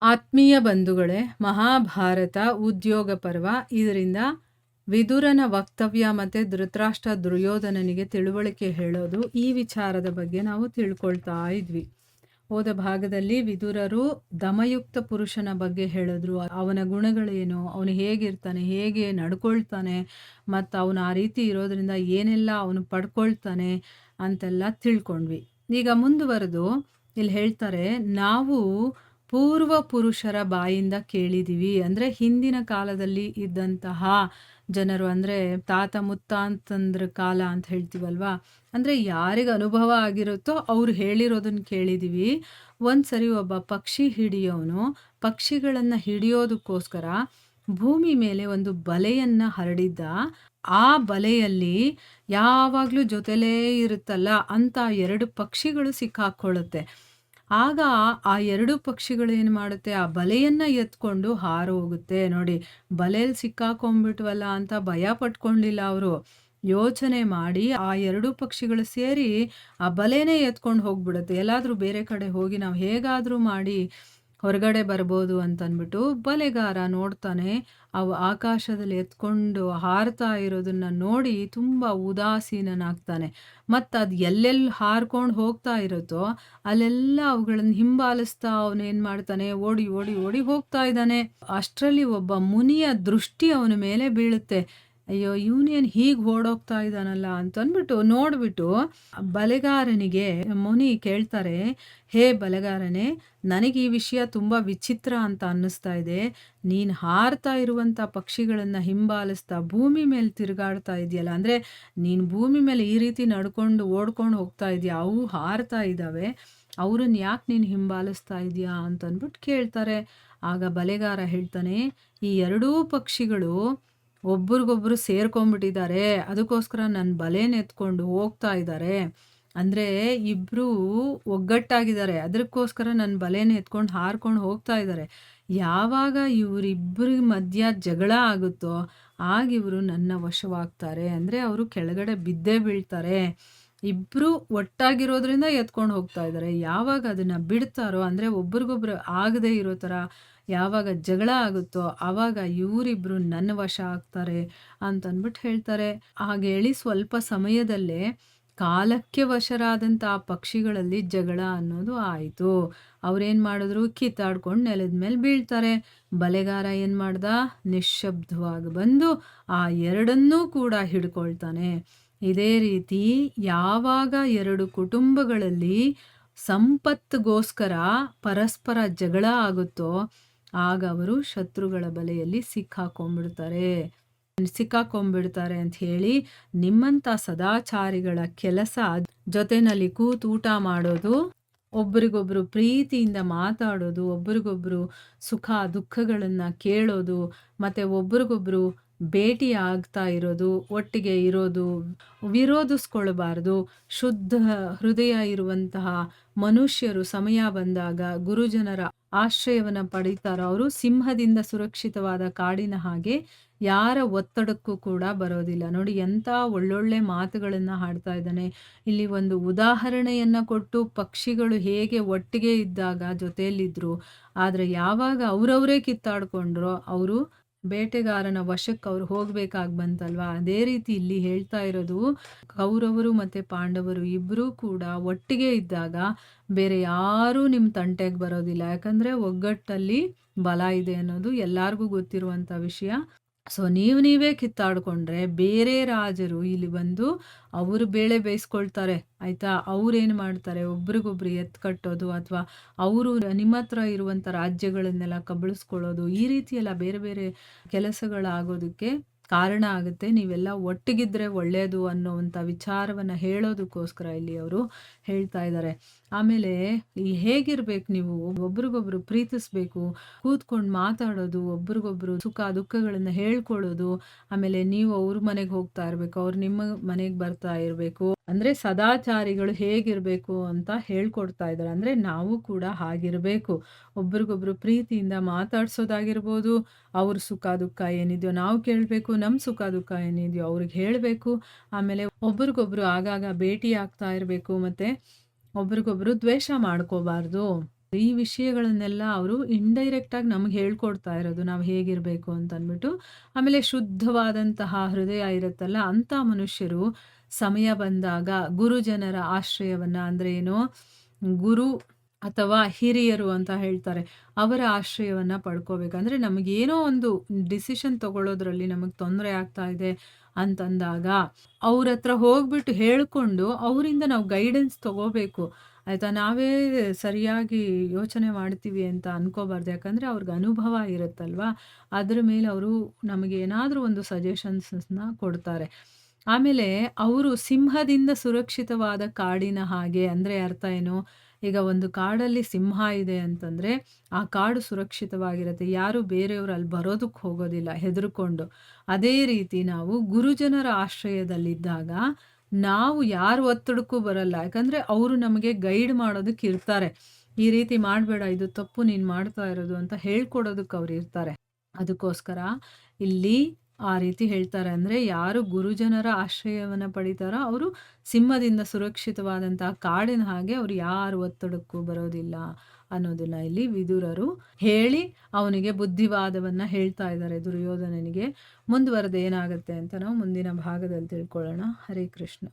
ಆತ್ಮೀಯ ಬಂಧುಗಳೇ, ಮಹಾಭಾರತ ಉದ್ಯೋಗ ಪರ್ವ. ಇದರಿಂದ ವಿದುರನ ವಕ್ತವ್ಯ ಮತ್ತು ಧೃತರಾಷ್ಟ್ರ ದುರ್ಯೋಧನನಿಗೆ ತಿಳುವಳಿಕೆ ಹೇಳೋದು, ಈ ವಿಚಾರದ ಬಗ್ಗೆ ನಾವು ತಿಳ್ಕೊಳ್ತಾ ಇದ್ವಿ. ಹೋದ ಭಾಗದಲ್ಲಿ ವಿದುರರು ದಮಯುಕ್ತ ಪುರುಷನ ಬಗ್ಗೆ ಹೇಳಿದ್ರು. ಅವನ ಗುಣಗಳೇನು, ಅವನು ಹೇಗಿರ್ತಾನೆ, ಹೇಗೆ ನಡ್ಕೊಳ್ತಾನೆ, ಮತ್ತು ಅವನು ಆ ರೀತಿ ಇರೋದ್ರಿಂದ ಏನೆಲ್ಲ ಅವನು ಪಡ್ಕೊಳ್ತಾನೆ ಅಂತೆಲ್ಲ ತಿಳ್ಕೊಂಡ್ವಿ. ಈಗ ಮುಂದುವರೆದು ಇಲ್ಲಿ ಹೇಳ್ತಾರೆ, ನಾವು ಪೂರ್ವ ಪುರುಷರ ಬಾಯಿಂದ ಕೇಳಿದ್ದೀವಿ. ಅಂದರೆ ಹಿಂದಿನ ಕಾಲದಲ್ಲಿ ಇದ್ದಂತಹ ಜನರು, ಅಂದರೆ ತಾತ ಮುತ್ತಾಂತಂದ್ರ ಕಾಲ ಅಂತ ಹೇಳ್ತೀವಲ್ವಾ, ಅಂದರೆ ಯಾರಿಗೆ ಅನುಭವ ಆಗಿರುತ್ತೋ ಅವ್ರು ಹೇಳಿರೋದನ್ನು ಕೇಳಿದ್ದೀವಿ. ಒಂದ್ಸರಿ ಒಬ್ಬ ಪಕ್ಷಿ ಹಿಡಿಯೋನು ಪಕ್ಷಿಗಳನ್ನು ಹಿಡಿಯೋದಕ್ಕೋಸ್ಕರ ಭೂಮಿ ಮೇಲೆ ಒಂದು ಬಲೆಯನ್ನು ಹರಡಿದ್ದ. ಆ ಬಲೆಯಲ್ಲಿ ಯಾವಾಗಲೂ ಜೊತೆಲೇ ಇರುತ್ತಲ್ಲ ಅಂತ 2 ಪಕ್ಷಿಗಳು ಸಿಕ್ಕಾಕೊಳ್ಳುತ್ತೆ. ಆಗ ಆ 2 ಪಕ್ಷಿಗಳು ಏನು ಮಾಡುತ್ತೆ, ಆ ಬಲೆಯನ್ನು ಎತ್ಕೊಂಡು ಹಾರು ಹೋಗುತ್ತೆ. ನೋಡಿ, ಬಲೆಯಲ್ಲಿ ಸಿಕ್ಕಾಕೊಂಡ್ಬಿಟ್ವಲ್ಲ ಅಂತ ಭಯ ಪಟ್ಕೊಂಡಿಲ್ಲ ಅವರು. ಯೋಚನೆ ಮಾಡಿ ಆ 2 ಪಕ್ಷಿಗಳು ಸೇರಿ ಆ ಬಲೆನೇ ಎತ್ಕೊಂಡು ಹೋಗ್ಬಿಡುತ್ತೆ. ಎಲ್ಲಾದರೂ ಬೇರೆ ಕಡೆ ಹೋಗಿ ನಾವು ಹೇಗಾದರೂ ಮಾಡಿ ಹೊರಗಡೆ ಬರ್ಬೋದು ಅಂತಂದ್ಬಿಟ್ಟು ಬಲೆಗಾರ ನೋಡ್ತಾನೆ. ಅವು ಆಕಾಶದಲ್ಲಿ ಎತ್ಕೊಂಡು ಹಾರ್ತಾ ಇರೋದನ್ನ ನೋಡಿ ತುಂಬ ಉದಾಸೀನನಾಗ್ತಾನೆ. ಮತ್ತು ಅದು ಎಲ್ಲೆಲ್ಲಿ ಹಾರ್ಕೊಂಡು ಹೋಗ್ತಾ ಇರುತ್ತೋ ಅಲ್ಲೆಲ್ಲ ಅವುಗಳನ್ನು ಹಿಂಬಾಲಿಸ್ತಾ ಅವನೇನು ಮಾಡ್ತಾನೆ, ಓಡಿ ಓಡಿ ಓಡಿ ಹೋಗ್ತಾ ಇದ್ದಾನೆ. ಅಷ್ಟರಲ್ಲಿ ಒಬ್ಬ ಮುನಿಯ ದೃಷ್ಟಿ ಅವನ ಮೇಲೆ ಬೀಳುತ್ತೆ. ಅಯ್ಯೋ, ಇವನೇನು ಹೀಗೆ ಓಡೋಗ್ತಾ ಇದ್ದಾನಲ್ಲ ಅಂತಂದ್ಬಿಟ್ಟು ನೋಡ್ಬಿಟ್ಟು ಬಲೆಗಾರನಿಗೆ ಮುನಿ ಕೇಳ್ತಾರೆ, ಹೇ ಬಲೆಗಾರನೇ, ನನಗೆ ಈ ವಿಷಯ ತುಂಬ ವಿಚಿತ್ರ ಅಂತ ಅನ್ನಿಸ್ತಾ ಇದೆ. ನೀನು ಹಾರ್ತಾ ಇರುವಂಥ ಪಕ್ಷಿಗಳನ್ನು ಹಿಂಬಾಲಿಸ್ತಾ ಭೂಮಿ ಮೇಲೆ ತಿರುಗಾಡ್ತಾ ಇದೆಯಲ್ಲ, ಅಂದರೆ ನೀನು ಭೂಮಿ ಮೇಲೆ ಈ ರೀತಿ ನಡ್ಕೊಂಡು ಓಡ್ಕೊಂಡು ಹೋಗ್ತಾ ಇದೆಯಾ, ಅವು ಹಾರ್ತಾ ಇದ್ದಾವೆ, ಅವ್ರನ್ನ ಯಾಕೆ ನೀನು ಹಿಂಬಾಲಿಸ್ತಾ ಇದೆಯಾ ಅಂತಂದ್ಬಿಟ್ಟು ಕೇಳ್ತಾರೆ. ಆಗ ಬಲೆಗಾರ ಹೇಳ್ತಾನೆ, ಈ 2 ಪಕ್ಷಿಗಳು ಒಬ್ರಿಗೊಬ್ರು ಸೇರ್ಕೊಂಡ್ಬಿಟ್ಟಿದ್ದಾರೆ, ಅದಕ್ಕೋಸ್ಕರ ನನ್ನ ಬಲೆನ ಎತ್ಕೊಂಡು ಹೋಗ್ತಾ ಇದ್ದಾರೆ. ಅಂದರೆ ಇಬ್ಬರು ಒಗ್ಗಟ್ಟಾಗಿದ್ದಾರೆ, ಅದಕ್ಕೋಸ್ಕರ ನನ್ನ ಬಲೆನ ಎತ್ಕೊಂಡು ಹಾರ್ಕೊಂಡು ಹೋಗ್ತಾ ಇದ್ದಾರೆ. ಯಾವಾಗ ಇವರಿಬ್ಬರ ಮಧ್ಯ ಜಗಳ ಆಗುತ್ತೋ ಆಗ ಇವರು ನನ್ನ ವಶವಾಗ್ತಾರೆ. ಅಂದರೆ ಅವರು ಕೆಳಗಡೆ ಬಿದ್ದೇ ಬೀಳ್ತಾರೆ. ಇಬ್ಬರು ಒಟ್ಟಾಗಿರೋದ್ರಿಂದ ಎತ್ಕೊಂಡು ಹೋಗ್ತಾ ಇದ್ದಾರೆ. ಯಾವಾಗ ಅದನ್ನು ಬಿಡ್ತಾರೋ, ಅಂದರೆ ಒಬ್ರಿಗೊಬ್ರು ಆಗದೇ ಇರೋ ಥರ ಯಾವಾಗ ಜಗಳ ಆಗುತ್ತೋ ಆವಾಗ ಇವರಿಬ್ರು ನನ್ನ ವಶ ಆಗ್ತಾರೆ ಅಂತಂದ್ಬಿಟ್ಟು ಹೇಳ್ತಾರೆ. ಹಾಗೆ ಹೇಳಿ ಸ್ವಲ್ಪ ಸಮಯದಲ್ಲೇ ಕಾಲಕ್ಕೆ ವಶರಾದಂಥ ಆ ಪಕ್ಷಿಗಳಲ್ಲಿ ಜಗಳ ಅನ್ನೋದು ಆಯಿತು. ಅವ್ರೇನು ಮಾಡಿದ್ರು, ಕಿತ್ತಾಡ್ಕೊಂಡು ನೆಲದ ಮೇಲೆ ಬೀಳ್ತಾರೆ. ಬಲೆಗಾರ ಏನು ಮಾಡ್ದ, ನಿಶ್ಶಬ್ದವಾಗಿ ಬಂದು ಆ 2 ಕೂಡ ಹಿಡ್ಕೊಳ್ತಾನೆ. ಇದೇ ರೀತಿ ಯಾವಾಗ 2 ಕುಟುಂಬಗಳಲ್ಲಿ ಸಂಪತ್ತಿಗೋಸ್ಕರ ಪರಸ್ಪರ ಜಗಳ ಆಗುತ್ತೋ ಆಗ ಅವರು ಶತ್ರುಗಳ ಬಲೆಯಲ್ಲಿ ಸಿಕ್ಕಾಕೊಂಡ್ಬಿಡ್ತಾರೆ ಅಂತ ಹೇಳಿ, ನಿಮ್ಮಂಥ ಸದಾಚಾರಿಗಳ ಕೆಲಸ ಜೊತೆನಲ್ಲಿ ಕೂತು ಊಟ ಮಾಡೋದು, ಒಬ್ರಿಗೊಬ್ರು ಪ್ರೀತಿಯಿಂದ ಮಾತಾಡೋದು, ಒಬ್ರಿಗೊಬ್ರು ಸುಖ ದುಃಖಗಳನ್ನು ಕೇಳೋದು, ಮತ್ತು ಒಬ್ರಿಗೊಬ್ರು ಭೇಟಿ ಆಗ್ತಾ ಇರೋದು, ಒಟ್ಟಿಗೆ ಇರೋದು, ವಿರೋಧಿಸ್ಕೊಳ್ಬಾರ್ದು. ಶುದ್ಧ ಹೃದಯ ಇರುವಂತಹ ಮನುಷ್ಯರು ಸಮಯ ಬಂದಾಗ ಗುರುಜನರ ಆಶ್ರಯವನ್ನು ಪಡೀತಾರೋ ಅವರು ಸಿಂಹದಿಂದ ಸುರಕ್ಷಿತವಾದ ಕಾಡಿನ ಹಾಗೆ ಯಾರ ಒತ್ತಡಕ್ಕೂ ಕೂಡ ಬರೋದಿಲ್ಲ. ನೋಡಿ, ಎಂಥ ಒಳ್ಳೊಳ್ಳೆ ಮಾತುಗಳನ್ನು ಹಾಡ್ತಾ ಇದ್ದಾನೆ. ಇಲ್ಲಿ ಒಂದು ಉದಾಹರಣೆಯನ್ನು ಕೊಟ್ಟು, ಪಕ್ಷಿಗಳು ಹೇಗೆ ಒಟ್ಟಿಗೆ ಇದ್ದಾಗ ಜೊತೆಯಲ್ಲಿದ್ದರು, ಆದರೆ ಯಾವಾಗ ಅವರವರೇ ಕಿತ್ತಾಡ್ಕೊಂಡ್ರೋ ಅವರು ಬೇಟೆಗಾರನ ವಶಕ್ಕೆ ಅವ್ರು ಹೋಗ್ಬೇಕಾಗಿ ಬಂತಲ್ವಾ. ಅದೇ ರೀತಿ ಇಲ್ಲಿ ಹೇಳ್ತಾ ಇರೋದು, ಕೌರವರು ಮತ್ತು ಪಾಂಡವರು ಇಬ್ಬರೂ ಕೂಡ ಒಟ್ಟಿಗೆ ಇದ್ದಾಗ ಬೇರೆ ಯಾರೂ ನಿಮ್ಮ ತಂಟೆಗೆ ಬರೋದಿಲ್ಲ. ಯಾಕಂದರೆ ಒಗ್ಗಟ್ಟಲ್ಲಿ ಬಲ ಇದೆ ಅನ್ನೋದು ಎಲ್ಲರಿಗೂ ಗೊತ್ತಿರುವಂಥ ವಿಷಯ. ಸೊ ನೀವೇ ಕಿತ್ತಾಡ್ಕೊಂಡ್ರೆ ಬೇರೆ ರಾಜರು ಇಲ್ಲಿ ಬಂದು ಅವರು ಬೇಳೆ ಬೇಯಿಸ್ಕೊಳ್ತಾರೆ, ಆಯಿತಾ. ಅವ್ರೇನು ಮಾಡ್ತಾರೆ, ಒಬ್ರಿಗೊಬ್ರು ಕಟ್ಟೋದು, ಅಥವಾ ಅವರು ನಿಮ್ಮ ಹತ್ರ ಇರುವಂಥ ರಾಜ್ಯಗಳನ್ನೆಲ್ಲ ಕಬಳಿಸ್ಕೊಳ್ಳೋದು, ಈ ರೀತಿಯೆಲ್ಲ ಬೇರೆ ಬೇರೆ ಕೆಲಸಗಳಾಗೋದಕ್ಕೆ ಕಾರಣ ಆಗುತ್ತೆ. ನೀವೆಲ್ಲ ಒಟ್ಟಿಗಿದ್ರೆ ಒಳ್ಳೆಯದು ಅನ್ನೋವಂಥ ವಿಚಾರವನ್ನು ಹೇಳೋದಕ್ಕೋಸ್ಕರ ಇಲ್ಲಿ ಅವರು ಹೇಳ್ತಾ ಇದ್ದಾರೆ. ಆಮೇಲೆ ಹೇಗಿರ್ಬೇಕು, ನೀವು ಒಬ್ರಿಗೊಬ್ರು ಪ್ರೀತಿಸ್ಬೇಕು, ಕೂತ್ಕೊಂಡು ಮಾತಾಡೋದು, ಒಬ್ರಿಗೊಬ್ರು ಸುಖ ದುಃಖಗಳನ್ನು ಹೇಳ್ಕೊಳ್ಳೋದು, ಆಮೇಲೆ ನೀವು ಅವ್ರ ಮನೆಗೆ ಹೋಗ್ತಾ ಇರಬೇಕು, ಅವ್ರು ನಿಮ್ಮ ಮನೆಗೆ ಬರ್ತಾ ಇರಬೇಕು. ಅಂದರೆ ಸದಾಚಾರಿಗಳು ಹೇಗಿರಬೇಕು ಅಂತ ಹೇಳ್ಕೊಡ್ತಾ ಇದ್ದಾರೆ. ಅಂದರೆ ನಾವು ಕೂಡ ಹಾಗಿರಬೇಕು, ಒಬ್ರಿಗೊಬ್ರು ಪ್ರೀತಿಯಿಂದ ಮಾತಾಡ್ಸೋದಾಗಿರ್ಬೋದು, ಅವ್ರ ಸುಖ ದುಃಖ ಏನಿದೆಯೋ ನಾವು ಕೇಳಬೇಕು, ನಮ್ಮ ಸುಖ ದುಃಖ ಏನಿದೆಯೋ ಅವ್ರಿಗೆ ಹೇಳಬೇಕು. ಆಮೇಲೆ ಒಬ್ರಿಗೊಬ್ರು ಆಗಾಗ ಭೇಟಿ ಆಗ್ತಾ ಇರಬೇಕು, ಮತ್ತು ಒಬ್ರಿಗೊಬ್ರು ದ್ವೇಷ ಮಾಡ್ಕೋಬಾರ್ದು. ಈ ವಿಷಯಗಳನ್ನೆಲ್ಲ ಅವರು ಇಂಡೈರೆಕ್ಟ್ ಆಗಿ ನಮ್ಗೆ ಹೇಳ್ಕೊಡ್ತಾ ಇರೋದು ನಾವು ಹೇಗಿರಬೇಕು ಅಂತ ಅಂದ್ಬಿಟ್ಟು. ಆಮೇಲೆ ಶುದ್ಧವಾದಂತಹ ಹೃದಯ ಇರುತ್ತಲ್ಲ, ಅಂಥ ಮನುಷ್ಯರು ಸಮಯ ಬಂದಾಗ ಗುರುಜನರ ಆಶ್ರಯವನ್ನ, ಅಂದ್ರೆ ಏನು, ಗುರು ಅಥವಾ ಹಿರಿಯರು ಅಂತ ಹೇಳ್ತಾರೆ, ಅವರ ಆಶ್ರಯವನ್ನ ಪಡ್ಕೋಬೇಕಂದ್ರೆ ನಮಗೇನೋ ಒಂದು ಡಿಸಿಷನ್ ತಗೊಳ್ಳೋದ್ರಲ್ಲಿ ನಮಗೆ ತೊಂದರೆ ಆಗ್ತಾ ಇದೆ ಅಂತಂದಾಗ ಅವ್ರ ಹತ್ರ ಹೋಗ್ಬಿಟ್ಟು ಹೇಳ್ಕೊಂಡು ಅವರಿಂದ ನಾವು ಗೈಡೆನ್ಸ್ ತಗೋಬೇಕು. ಆಯ್ತಾ? ನಾವೇ ಸರಿಯಾಗಿ ಯೋಚನೆ ಮಾಡ್ತೀವಿ ಅಂತ ಅನ್ಕೋಬಾರ್ದು. ಯಾಕಂದ್ರೆ ಅವ್ರಿಗೆ ಅನುಭವ ಇರುತ್ತಲ್ವಾ? ಅದ್ರ ಮೇಲೆ ಅವರು ನಮಗೆ ಏನಾದರೂ ಒಂದು ಸಜೆಷನ್ಸ್‌ನ ಕೊಡ್ತಾರೆ. ಆಮೇಲೆ ಅವರು ಸಿಂಹದಿಂದ ಸುರಕ್ಷಿತವಾದ ಕಾಡಿನ ಹಾಗೆ, ಅಂದ್ರೆ ಅರ್ಥ ಏನು? ಈಗ ಒಂದು ಕಾಡಲ್ಲಿ ಸಿಂಹ ಇದೆ ಅಂತಂದ್ರೆ ಆ ಕಾಡು ಸುರಕ್ಷಿತವಾಗಿರುತ್ತೆ. ಯಾರು ಬೇರೆಯವರು ಅಲ್ಲಿ ಬರೋದಕ್ಕೆ ಹೋಗೋದಿಲ್ಲ ಹೆದರ್ಕೊಂಡು. ಅದೇ ರೀತಿ ನಾವು ಗುರುಜನರ ಆಶ್ರಯದಲ್ಲಿದ್ದಾಗ ನಾವು ಯಾರ ಒತ್ತಡಕ್ಕೂ ಬರಲ್ಲ. ಯಾಕಂದ್ರೆ ಅವರು ನಮಗೆ ಗೈಡ್ ಮಾಡೋದಕ್ಕೆ ಇರ್ತಾರೆ. ಈ ರೀತಿ ಮಾಡಬೇಡ, ಇದು ತಪ್ಪು ನೀನು ಮಾಡ್ತಾ ಇರೋದು ಅಂತ ಹೇಳ್ಕೊಡೋದಕ್ಕೆ ಅವ್ರು ಇರ್ತಾರೆ. ಅದಕ್ಕೋಸ್ಕರ ಇಲ್ಲಿ ಆ ರೀತಿ ಹೇಳ್ತಾರೆ. ಅಂದ್ರೆ ಯಾರು ಗುರುಜನರ ಆಶ್ರಯವನ್ನ ಪಡಿತಾರೋ ಅವರು ಸಿಂಹದಿಂದ ಸುರಕ್ಷಿತವಾದಂತಹ ಕಾಡಿನ ಹಾಗೆ, ಅವ್ರು ಯಾರ ಒತ್ತಡಕ್ಕೂ ಬರೋದಿಲ್ಲ ಅನ್ನೋದನ್ನ ಇಲ್ಲಿ ವಿದುರರು ಹೇಳಿ ಅವನಿಗೆ ಬುದ್ಧಿವಾದವನ್ನ ಹೇಳ್ತಾ ಇದ್ದಾರೆ ದುರ್ಯೋಧನನಿಗೆ. ಮುಂದುವರೆದು ಏನಾಗುತ್ತೆ ಅಂತ ನಾವು ಮುಂದಿನ ಭಾಗದಲ್ಲಿ ತಿಳ್ಕೊಳ್ಳೋಣ. ಹರೇ ಕೃಷ್ಣ.